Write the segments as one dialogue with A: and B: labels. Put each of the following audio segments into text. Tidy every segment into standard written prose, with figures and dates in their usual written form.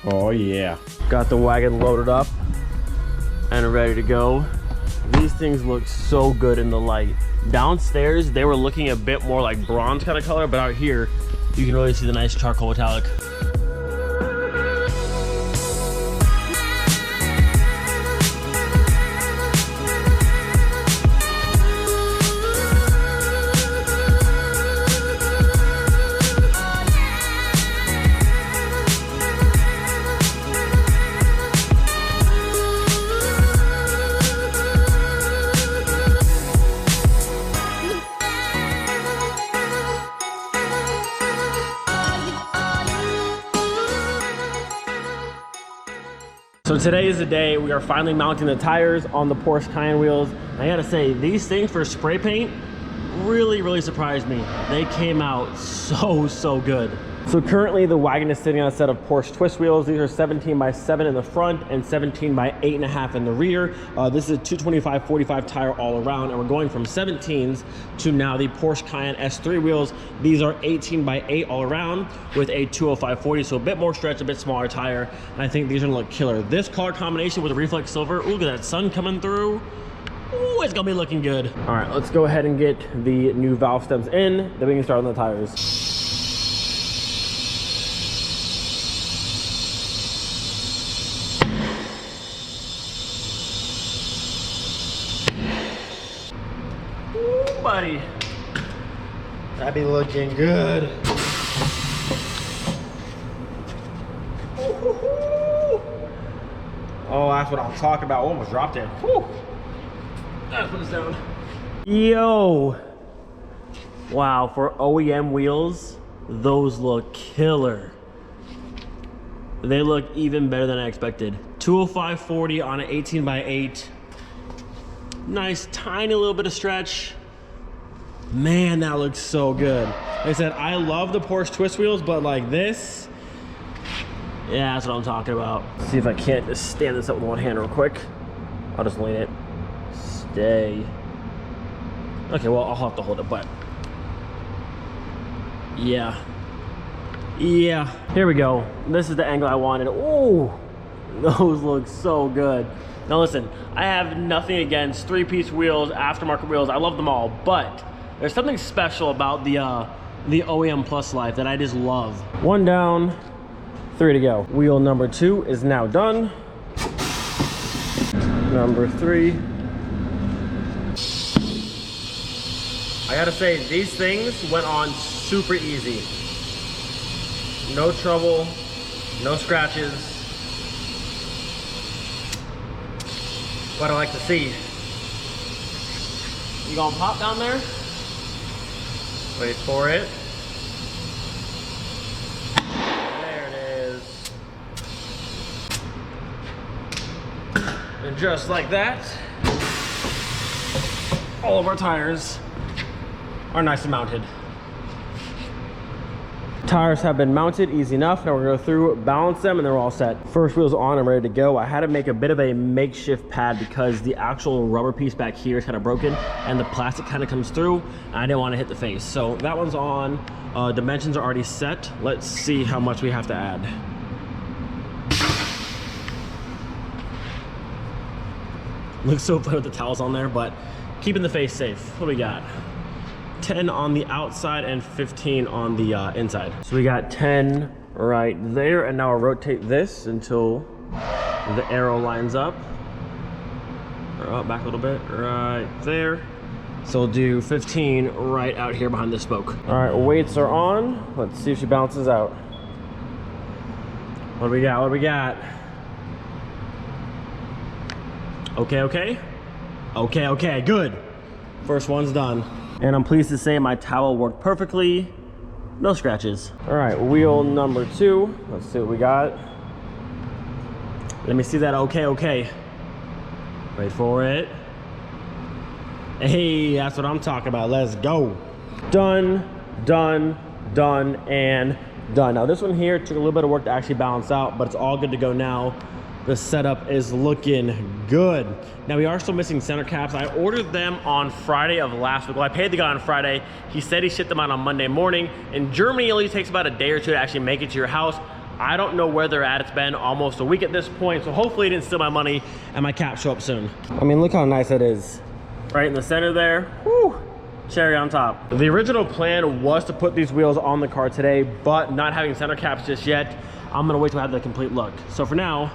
A: Oh yeah. Got the wagon loaded up and ready to go. These things look so good in the light. Downstairs, they were looking a bit more like bronze kind of color, but out here, you can really see the nice charcoal metallic. So today is the day we are finally mounting the tires on the Porsche Cayenne wheels. I gotta say, these things for spray paint really surprised me. They came out so good. So currently the wagon is sitting on a set of Porsche twist wheels. These are 17 by 7 in the front and 17 by 8.5 in the rear. This is a 225/45 tire all around, and we're going from 17s to now the Porsche Cayenne S3 wheels. These are 18 by 8 all around with a 205/40, so a bit more stretch, a bit smaller tire. And I think these are gonna look killer. This color combination with the reflex silver, ooh, look at that sun coming through. Ooh, it's gonna be looking good. All right, let's go ahead and get the new valve stems in, then we can start on the tires. Buddy, that be looking good. Oh, that's what I'm talking about. Almost dropped it. Whew. Let's put this down. Yo, wow, for OEM wheels, those look killer. They look even better than I expected. 205/40 on an 18 by 8. Nice tiny little bit of stretch. Man, that looks so good. Like I said, I love the Porsche twist wheels, but like this, yeah, that's what I'm talking about. Let's see if I can't just stand this up with one hand real quick. I'll just lean it. Stay. Okay, well, I'll have to hold it, but yeah. Yeah, here we go. This is the angle I wanted. Ooh, those look so good. Now listen, I have nothing against three-piece wheels, aftermarket wheels. I love them all, but there's something special about the OEM Plus Life that I just love. One down, 3 to go. Wheel number 2 is now done. Number 3. I gotta say, these things went on super easy. No trouble, no scratches. What I like to see. You gonna pop down there? Wait for it. There it is. And just like that, all of our tires are nice and mounted. Tires have been mounted, easy enough. Now we're gonna go through, balance them, and they're all set. First wheel's on and ready to go. I had to make a bit of a makeshift pad because the actual rubber piece back here is kind of broken and the plastic kind of comes through, and I didn't want to hit the face. So that one's on. Dimensions are already set. Let's see how much we have to add. Looks so funny with the towels on there, but keeping the face safe. What do we got? 10 on the outside and 15 on the inside. So we got 10 right there, and now I'll rotate this until the arrow lines up. Or back a little bit, right there. So we'll do 15 right out here behind the spoke. All right, weights are on. Let's see if she balances out. What do we got? What do we got? Okay, okay. Okay, okay, good. First one's done. And I'm pleased to say my towel worked perfectly. No scratches. All right, wheel number 2. Let's see what we got. Let me see that okay, okay. Wait for it. Hey, that's what I'm talking about. Let's go. Done, done, done, and done. Now this one here took a little bit of work to actually balance out, but it's all good to go now. The setup is looking good. Now we are still missing center caps. I ordered them on Friday of last week. Well, I paid the guy on Friday. He said he shipped them out on Monday morning. In Germany, it only takes about a day or two to actually make it to your house. I don't know where they're at. It's been almost a week at this point, so hopefully it didn't steal my money and my cap show up soon. I mean, look how nice that is. Right in the center there. Woo! Cherry on top. The original plan was to put these wheels on the car today, but not having center caps just yet, I'm gonna wait till I have the complete look. So for now,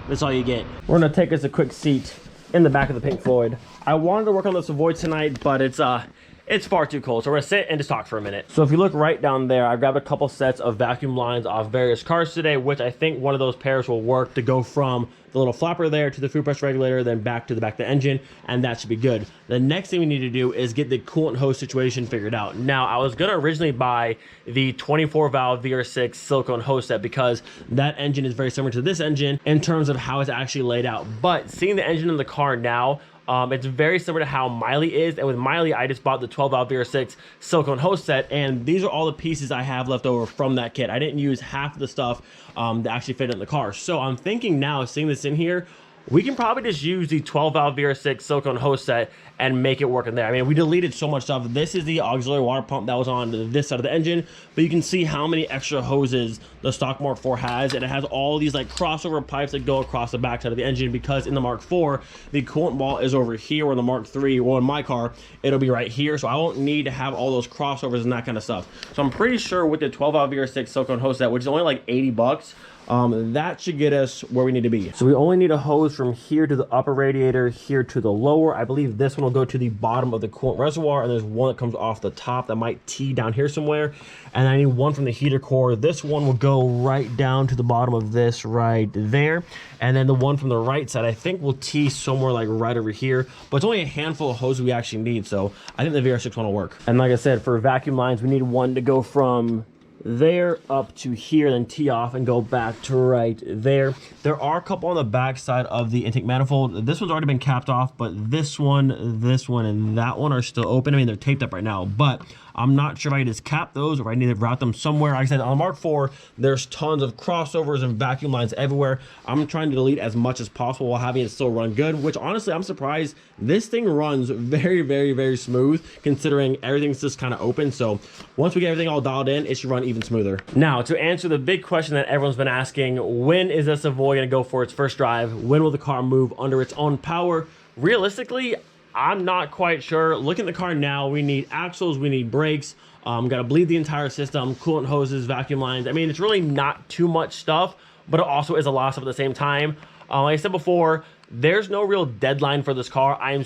A: that's all you get. We're gonna take us a quick seat in the back of the Pink Floyd. I wanted to work on the Savoy tonight, but it's far too cold, so we're gonna sit and just talk for a minute. So if you look right down there, I grabbed a couple sets of vacuum lines off various cars today, which I think one of those pairs will work to go from the little flapper there to the fuel pressure regulator, then back to the back of the engine, and that should be good. The next thing we need to do is get the coolant hose situation figured out. Now, I was gonna originally buy the 24 valve VR6 silicone hose set because that engine is very similar to this engine in terms of how it's actually laid out. But seeing the engine in the car now, it's very similar to how Miley is, and with Miley, I just bought the 12 valve VR6 silicone hose set, and these are all the pieces I have left over from that kit. I didn't use half of the stuff that actually fit in the car. So I'm thinking now, seeing this in here, we can probably just use the 12 valve VR6 silicone hose set and make it work in there. I mean, we deleted so much stuff. This is the auxiliary water pump that was on this side of the engine, but you can see how many extra hoses the stock Mark IV has, and it has all these like crossover pipes that go across the back side of the engine, because in the Mark IV, the coolant ball is over here, where the Mark III, well in my car, it'll be right here, so I won't need to have all those crossovers and that kind of stuff. So I'm pretty sure with the 12 valve VR6 silicone hose set, which is only like 80 bucks, that should get us where we need to be. So we only need a hose from here to the upper radiator, here to the lower. I believe this one will go to the bottom of the coolant reservoir, and there's one that comes off the top that might tee down here somewhere. And I need one from the heater core. This one will go right down to the bottom of this right there. And then the one from the right side, I think will tee somewhere like right over here. But it's only a handful of hoses we actually need, so I think the VR6 one will work. And like I said, for vacuum lines, we need one to go from there up to here, then tee off and go back to right there. There are a couple on the back side of the intake manifold. This one's already been capped off, but this one, and that one are still open. I mean, they're taped up right now, but I'm not sure if I can just cap those or if I need to route them somewhere. Like I said, on the Mark IV, there's tons of crossovers and vacuum lines everywhere. I'm trying to delete as much as possible while having it still run good, which honestly, I'm surprised. This thing runs very, very, very smooth considering everything's just kind of open. So once we get everything all dialed in, it should run even smoother. Now, to answer the big question that everyone's been asking, when is this Savoy gonna go for its first drive? When will the car move under its own power? Realistically, I'm not quite sure. Look at the car now. We need axles, we need brakes, gotta bleed the entire system, coolant hoses, vacuum lines. I mean, it's really not too much stuff, but it also is a lot of stuff at the same time. Like I said before, there's no real deadline for this car. I'm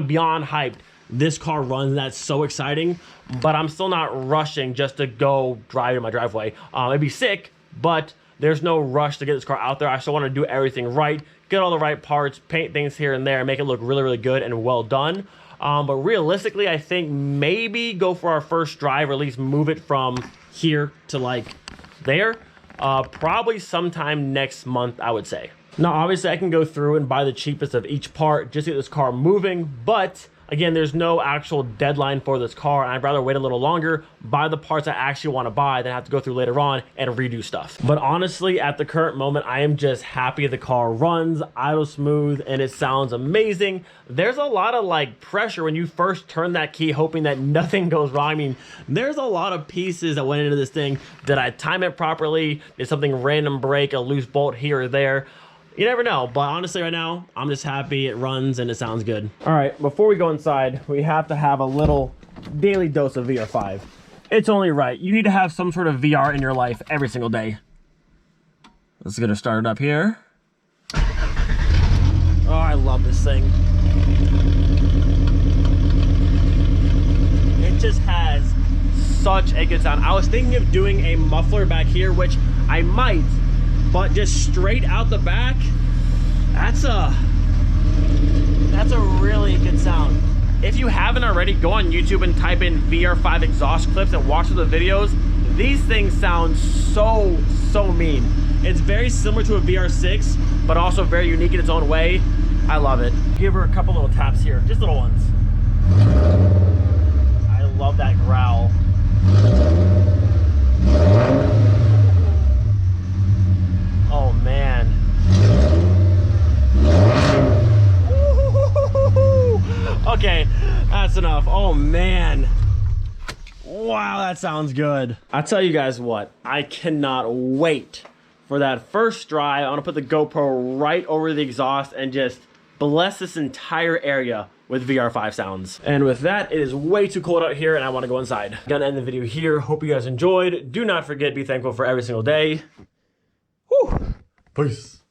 A: beyond hyped. This car runs, that's so exciting, but I'm still not rushing just to go drive in my driveway. It'd be sick, but there's no rush to get this car out there. I still want to do everything right, get all the right parts, paint things here and there, make it look really, really good and well done. But realistically, I think maybe go for our first drive, or at least move it from here to like there. Probably sometime next month, I would say. Now, obviously, I can go through and buy the cheapest of each part just to get this car moving, but again, there's no actual deadline for this car, and I'd rather wait a little longer, buy the parts I actually want to buy, than have to go through later on and redo stuff. But honestly, at the current moment, I am just happy the car runs, idle smooth, and it sounds amazing. There's a lot of like pressure when you first turn that key, hoping that nothing goes wrong. I mean, there's a lot of pieces that went into this thing. Did I time it properly? Did something random break, a loose bolt here or there? You never know, but honestly right now, I'm just happy it runs and it sounds good. All right, before we go inside, we have to have a little daily dose of VR5. It's only right. You need to have some sort of VR in your life every single day. Let's get it started up here. Oh, I love this thing. It just has such a good sound. I was thinking of doing a muffler back here, which I might, but just straight out the back, that's a really good sound. If you haven't already, go on YouTube and type in VR5 exhaust clips and watch the videos. These things sound so mean. It's very similar to a VR6, but also very unique in its own way. I love it. Give her a couple little taps here, just little ones. I love that growl. Oh man. Okay, that's enough. Oh man. Wow, that sounds good. I'll tell you guys what, I cannot wait for that first drive, I want to put the GoPro right over the exhaust and just bless this entire area with VR5 sounds. And with that, it is way too cold out here and I want to go inside. Gonna end the video here. Hope you guys enjoyed. Do not forget, be thankful for every single day. Whew. Peace.